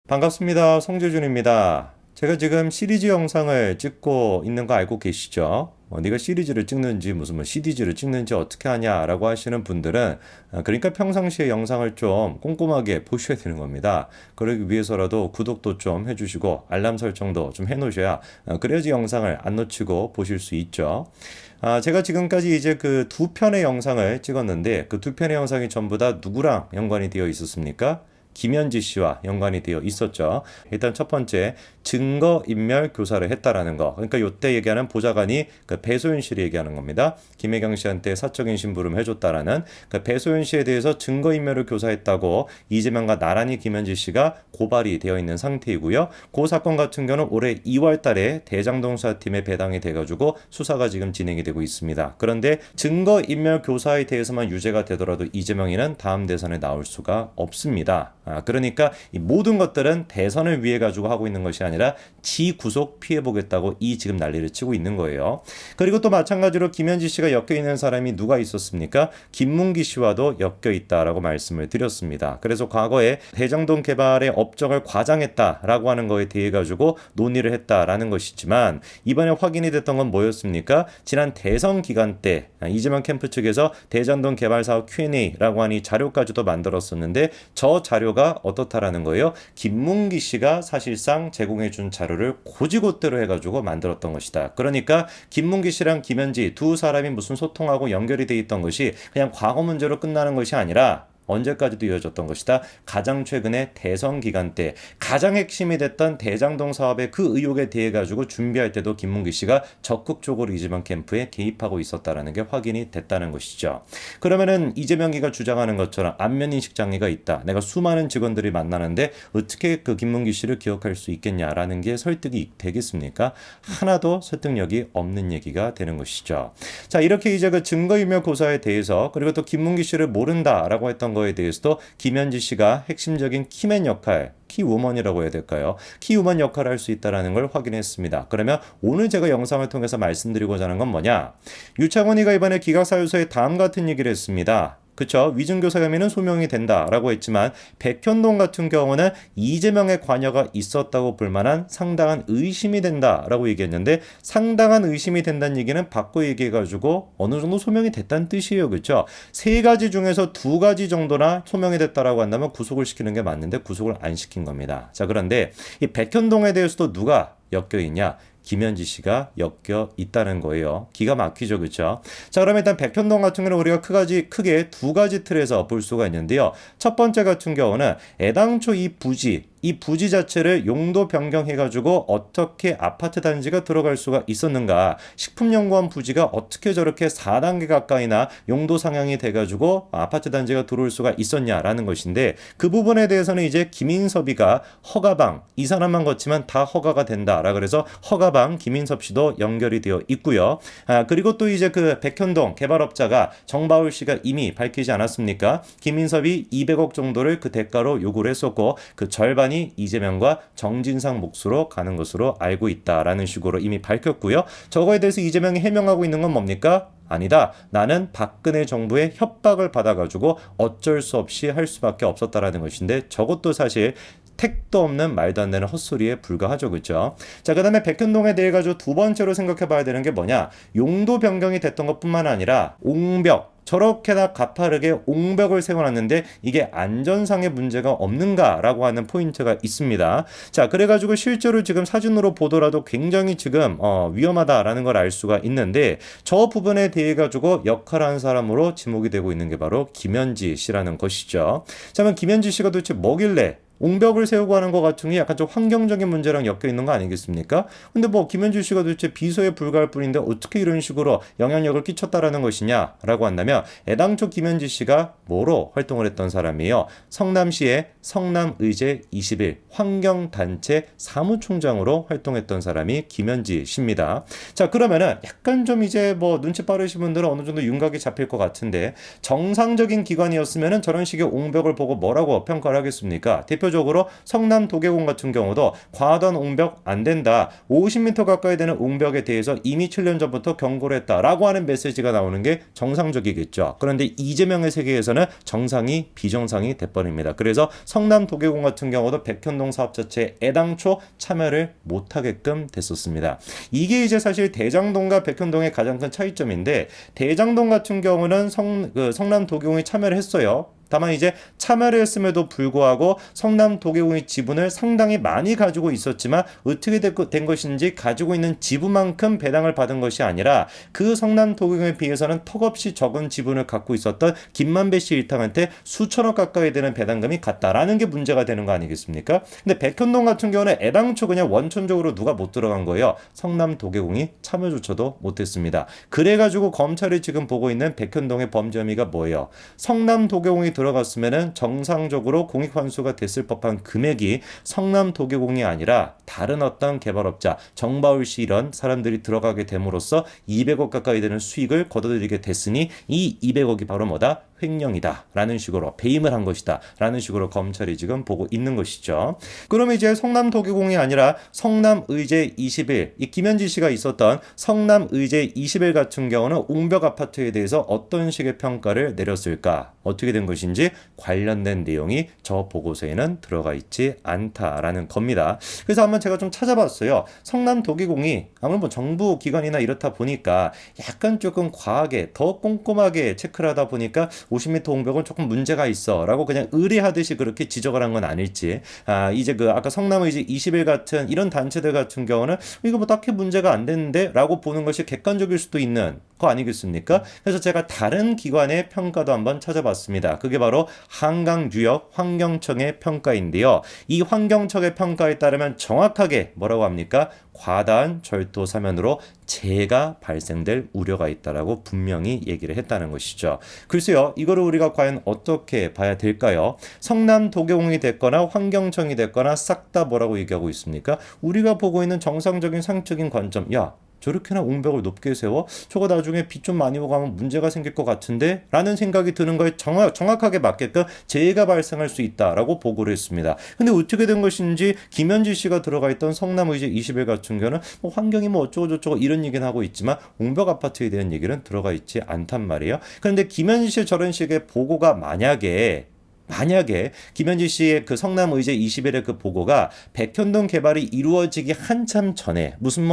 반갑습니다. 송재준입니다. 제가 지금 시리즈 영상을 찍고 있는 거 알고 계시죠? 네가 시리즈를 찍는지 무슨 뭐 CD즈를 찍는지 어떻게 하냐라고 하시는 분들은 그러니까 평상시에 영상을 좀 꼼꼼하게 보셔야 되는 겁니다. 그러기 위해서라도 구독도 좀 해주시고 알람 설정도 좀 해놓으셔야 그래야지 영상을 안 놓치고 보실 수 있죠. 제가 지금까지 이제 그 두 편의 영상을 찍었는데 그 두 편의 영상이 전부 다 누구랑 연관이 되어 있었습니까? 김현지 씨와 연관이 되어 있었죠. 일단 첫 번째 증거인멸 교사를 했다라는 거. 그러니까 요때 얘기하는 보좌관이 그 배소연 씨를 얘기하는 겁니다. 김혜경 씨한테 사적인 심부름 해줬다라는 그 배소연 씨에 대해서 증거인멸을 교사했다고 이재명과 나란히 김현지 씨가 고발이 되어 있는 상태이고요. 그 사건 같은 경우는 올해 2월 달에 대장동 수사팀에 배당이 돼가지고 수사가 지금 진행이 되고 있습니다. 그런데 증거인멸 교사에 대해서만 유죄가 되더라도 이재명이는 다음 대선에 나올 수가 없습니다. 그러니까 이 모든 것들은 대선을 위해 가지고 하고 있는 것이 아니라 지 구속 피해보겠다고 이 지금 난리를 치고 있는 거예요. 그리고 또 마찬가지로 김현지 씨가 엮여 있는 사람이 누가 있었습니까? 김문기 씨와도 엮여 있다라고 말씀을 드렸습니다. 그래서 과거에 대장동 개발의 업적을 과장했다라고 하는 거에 대해 가지고 논의를 했다라는 것이지만 이번에 확인이 됐던 건 뭐였습니까? 지난 대선 기간 때 이재명 캠프 측에서 대장동 개발 사업 Q&A라고 하니 자료까지도 만들었었는데 저 자료가 어떻다라는 거예요? 김문기 씨가 사실상 제공해준 자료를 고지고대로 해가지고 만들었던 것이다. 그러니까 김문기 씨랑 김현지 두 사람이 무슨 소통하고 연결이 돼 있던 것이 그냥 과거 문제로 끝나는 것이 아니라 언제까지도 이어졌던 것이다. 가장 최근에 대선 기간 때 가장 핵심이 됐던 대장동 사업의 그 의혹에 대해 가지고 준비할 때도 김문기 씨가 적극적으로 이재명 캠프에 개입하고 있었다라는 게 확인이 됐다는 것이죠. 그러면은 이재명이가 주장하는 것처럼 안면인식 장애가 있다. 내가 수많은 직원들이 만나는데 어떻게 그 김문기 씨를 기억할 수 있겠냐라는 게 설득이 되겠습니까? 하나도 설득력이 없는 얘기가 되는 것이죠. 자, 이렇게 이제 그 증거인멸 고사에 대해서 그리고 또 김문기 씨를 모른다라고 했던 거에 대해서도 김현지 씨가 핵심적인 키맨 역할, 키우먼이라고 해야 될까요? 키우먼 역할을 할 수 있다는 걸 확인했습니다. 그러면 오늘 제가 영상을 통해서 말씀드리고자 하는 건 뭐냐? 유창훈이가 이번에 기각사유서에 다음 같은 얘기를 했습니다. 그쵸? 위증교사 혐의는 소명이 된다라고 했지만 백현동 같은 경우는 이재명의 관여가 있었다고 볼 만한 상당한 의심이 된다라고 얘기했는데 상당한 의심이 된다는 얘기는 바꿔 얘기해가지고 어느 정도 소명이 됐다는 뜻이에요. 그쵸? 세 가지 중에서 두 가지 정도나 소명이 됐다라고 한다면 구속을 시키는 게 맞는데 구속을 안 시킨 겁니다. 자, 그런데 이 백현동에 대해서도 누가 엮여 있냐? 김현지 씨가 엮여 있다는 거예요. 기가 막히죠, 그렇죠? 자, 그럼 일단 백현동 같은 경우는 우리가 크게 두 가지 틀에서 볼 수가 있는데요. 첫 번째 같은 경우는 애당초 이 부지 자체를 용도 변경해가지고 어떻게 아파트 단지가 들어갈 수가 있었는가. 식품연구원 부지가 어떻게 저렇게 4단계 가까이나 용도 상향이 돼가지고 아파트 단지가 들어올 수가 있었냐라는 것인데 그 부분에 대해서는 이제 김인섭이가 허가방 이 사람만 거치면 다 허가가 된다라 그래서 허가방 김인섭 씨도 연결이 되어 있고요. 그리고 또 이제 그 백현동 개발업자가 정바울 씨가 이미 밝히지 않았습니까? 김인섭이 200억 정도를 그 대가로 요구를 했었고 그 절반이 이재명과 정진상 몫으로 가는 것으로 알고 있다라는 식으로 이미 밝혔고요. 저거에 대해서 이재명이 해명하고 있는 건 뭡니까? 아니다. 나는 박근혜 정부의 협박을 받아가지고 어쩔 수 없이 할 수밖에 없었다라는 것인데 저것도 사실 택도 없는 말도 안 되는 헛소리에 불과하죠. 그렇죠? 자, 그 다음에 백현동에 대해 가지고 두 번째로 생각해 봐야 되는 게 뭐냐? 용도 변경이 됐던 것뿐만 아니라 옹벽 저렇게나 가파르게 옹벽을 세워놨는데 이게 안전상의 문제가 없는가라고 하는 포인트가 있습니다. 자, 그래가지고 실제로 지금 사진으로 보더라도 굉장히 지금 위험하다라는 걸 알 수가 있는데 저 부분에 대해 가지고 역할하는 사람으로 지목이 되고 있는 게 바로 김현지 씨라는 것이죠. 자, 그럼 김현지 씨가 도대체 뭐길래 옹벽을 세우고 하는 것 같은 게 약간 좀 환경적인 문제랑 엮여 있는 거 아니겠습니까? 근데 뭐 김현주 씨가 도대체 비서에 불과할 뿐인데 어떻게 이런 식으로 영향력을 끼쳤다라는 것이냐라고 한다면 애당초 김현지 씨가 뭐로 활동을 했던 사람이에요? 성남시의 성남의제 21 환경단체 사무총장으로 활동했던 사람이 김현지 씨입니다. 자, 그러면은 약간 좀 이제 뭐 눈치 빠르신 분들은 어느 정도 윤곽이 잡힐 것 같은데 정상적인 기관이었으면은 저런 식의 옹벽을 보고 뭐라고 평가를 하겠습니까? 대표 대표적으로 성남 도계공 같은 경우도 과도한 옹벽 안 된다. 50m 가까이 되는 옹벽에 대해서 이미 7년 전부터 경고를 했다라고 하는 메시지가 나오는 게 정상적이겠죠. 그런데 이재명의 세계에서는 정상이 비정상이 돼버립니다. 그래서 성남 도계공 같은 경우도 백현동 사업 자체에 애당초 참여를 못하게끔 됐었습니다. 이게 이제 사실 대장동과 백현동의 가장 큰 차이점인데, 대장동 같은 경우는 성남 도계공이 참여를 했어요. 다만 이제 참여를 했음에도 불구하고 성남 도계공의 지분을 상당히 많이 가지고 있었지만 어떻게 된 것인지 가지고 있는 지분만큼 배당을 받은 것이 아니라 그 성남 도계공에 비해서는 턱없이 적은 지분을 갖고 있었던 김만배 씨 일당한테 수천억 가까이 되는 배당금이 갔다라는 게 문제가 되는 거 아니겠습니까? 근데 백현동 같은 경우는 애당초 그냥 원천적으로 누가 못 들어간 거예요. 성남 도계공이 참여조차도 못했습니다. 그래가지고 검찰이 지금 보고 있는 백현동의 범죄 혐의가 뭐예요? 성남 도계공이 들어갔으면은 정상적으로 공익 환수가 됐을 법한 금액이 성남 도계공이 아니라 다른 어떤 개발업자, 정바울 씨 이런 사람들이 들어가게 됨으로써 200억 가까이 되는 수익을 거둬들이게 됐으니 이 200억이 바로 뭐다? 횡령이다 라는 식으로 배임을 한 것이다 라는 식으로 검찰이 지금 보고 있는 것이죠. 그럼 이제 성남도계공이 아니라 성남의제 21, 이 김현지 씨가 있었던 성남의제 21 같은 경우는 옹벽 아파트에 대해서 어떤 식의 평가를 내렸을까? 어떻게 된 것인지 관련된 내용이 저 보고서에는 들어가 있지 않다라는 겁니다. 그래서 한번 제가 좀 찾아봤어요. 성남도계공이 아무래도 뭐 정부 기관이나 이렇다 보니까 약간 조금 과하게 더 꼼꼼하게 체크를 하다 보니까 50m 옹벽은 조금 문제가 있어 라고 그냥 의뢰하듯이 그렇게 지적을 한 건 아닐지, 이제 아까 성남의지 21 같은 이런 단체들 같은 경우는 이거 뭐 딱히 문제가 안 됐는데 라고 보는 것이 객관적일 수도 있는 거 아니겠습니까? 그래서 제가 다른 기관의 평가도 한번 찾아봤습니다. 그게 바로 한강유역 환경청의 평가인데요. 이 환경청의 평가에 따르면 정확하게 뭐라고 합니까? 과다한 절도 사면으로 재해가 발생될 우려가 있다라고 분명히 얘기를 했다는 것이죠. 글쎄요, 이거를 우리가 과연 어떻게 봐야 될까요? 성남 도계공이 됐거나 환경청이 됐거나 싹 다 뭐라고 얘기하고 있습니까? 우리가 보고 있는 정상적인 상식적인 관점, 야, 저렇게나 옹벽을 높게 세워? 저거 나중에 비 좀 많이 오고 하면 문제가 생길 것 같은데? 라는 생각이 드는 거에 정확하게 맞게끔 재해가 발생할 수 있다라고 보고를 했습니다. 근데 어떻게 된 것인지 김현지 씨가 들어가 있던 성남의제 21 같은 경우는 뭐 환경이 뭐 어쩌고저쩌고 이런 얘기는 하고 있지만 옹벽 아파트에 대한 얘기는 들어가 있지 않단 말이에요. 그런데 김현지 씨의 저런 식의 보고가 만약에 김현지 씨의 그 성남의제 21의 그 보고가 백현동 개발이 이루어지기 한참 전에 무슨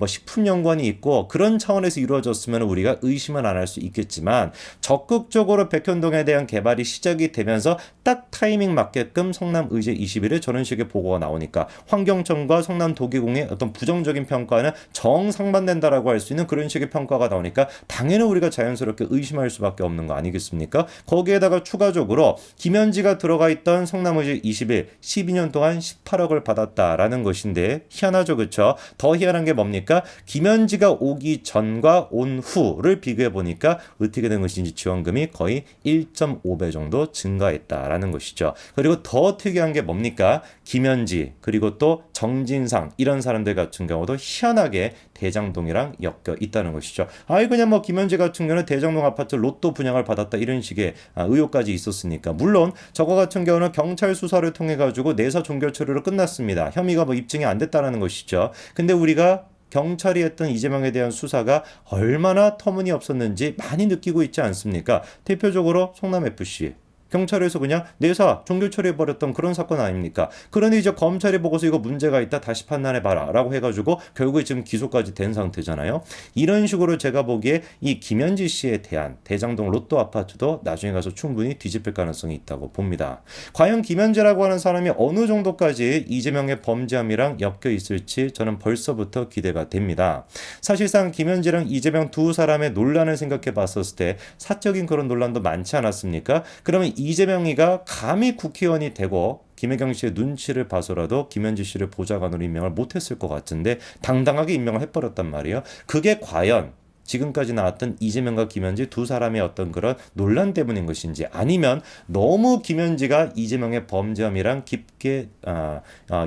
식품연구원이 있고 그런 차원에서 이루어졌으면 우리가 의심은 안 할 수 있겠지만, 적극적으로 백현동에 대한 개발이 시작이 되면서 딱 타이밍 맞게끔 성남의제 21에 저런 식의 보고가 나오니까 환경청과 성남도계공의 어떤 부정적인 평가는 정상반된다라고 할 수 있는 그런 식의 평가가 나오니까 당연히 우리가 자연스럽게 의심할 수밖에 없는 거 아니겠습니까? 거기에다가 추가적으로 김현지가 들어가 있던 성남의제 21, 12년 동안 18억을 받았다라는 것인데 희한하죠, 그렇죠? 더 희한한 게 뭡니까? 김현지가 오기 전과 온 후를 비교해 보니까 어떻게 된 것인지 지원금이 거의 1.5배 정도 증가했다라는 것이죠. 그리고 더 특이한 게 뭡니까? 김현지 그리고 또 정진상 이런 사람들 같은 경우도 희한하게 대장동이랑 엮여 있다는 것이죠. 그냥 뭐 김현지 같은 경우는 대장동 아파트 로또 분양을 받았다 이런 식의 의혹까지 있었으니까, 물론 저거 같은 경우는 경찰 수사를 통해 가지고 내사 종결 처리로 끝났습니다. 혐의가 뭐 입증이 안 됐다는 것이죠. 근데 우리가 경찰이 했던 이재명에 대한 수사가 얼마나 터무니없었는지 많이 느끼고 있지 않습니까? 대표적으로 성남FC 경찰에서 그냥 내사 종결 처리해버렸던 그런 사건 아닙니까? 그런데 이제 검찰이 보고서 이거 문제가 있다 다시 판단해봐라 라고 해가지고 결국에 지금 기소까지 된 상태잖아요. 이런 식으로 제가 보기에 이 김현지 씨에 대한 대장동 로또 아파트도 나중에 가서 충분히 뒤집힐 가능성이 있다고 봅니다. 과연 김현지라고 하는 사람이 어느 정도까지 이재명의 범죄 혐의랑 엮여 있을지 저는 벌써부터 기대가 됩니다. 사실상 김현지랑 이재명 두 사람의 논란을 생각해 봤었을 때 사적인 그런 논란도 많지 않았습니까? 그러면 이재명이가 감히 국회의원이 되고 김혜경 씨의 눈치를 봐서라도 김현지 씨를 보좌관으로 임명을 못했을 것 같은데 당당하게 임명을 해버렸단 말이에요. 그게 과연 지금까지 나왔던 이재명과 김현지 두 사람의 어떤 그런 논란 때문인 것인지, 아니면 너무 김현지가 이재명의 범죄 혐의랑 깊게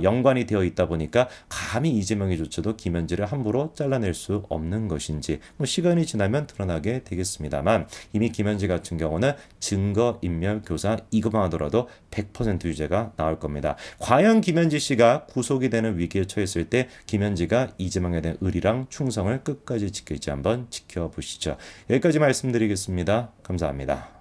연관이 되어 있다 보니까 감히 이재명이조차도 김현지를 함부로 잘라낼 수 없는 것인지, 시간이 지나면 드러나게 되겠습니다만 이미 김현지 같은 경우는 증거인멸 교사 이것만 하더라도 100% 유죄가 나올 겁니다. 과연 김현지 씨가 구속이 되는 위기에 처했을 때 김현지가 이재명에 대한 의리랑 충성을 끝까지 지킬지 한번 지켜보시죠. 여기까지 말씀드리겠습니다. 감사합니다.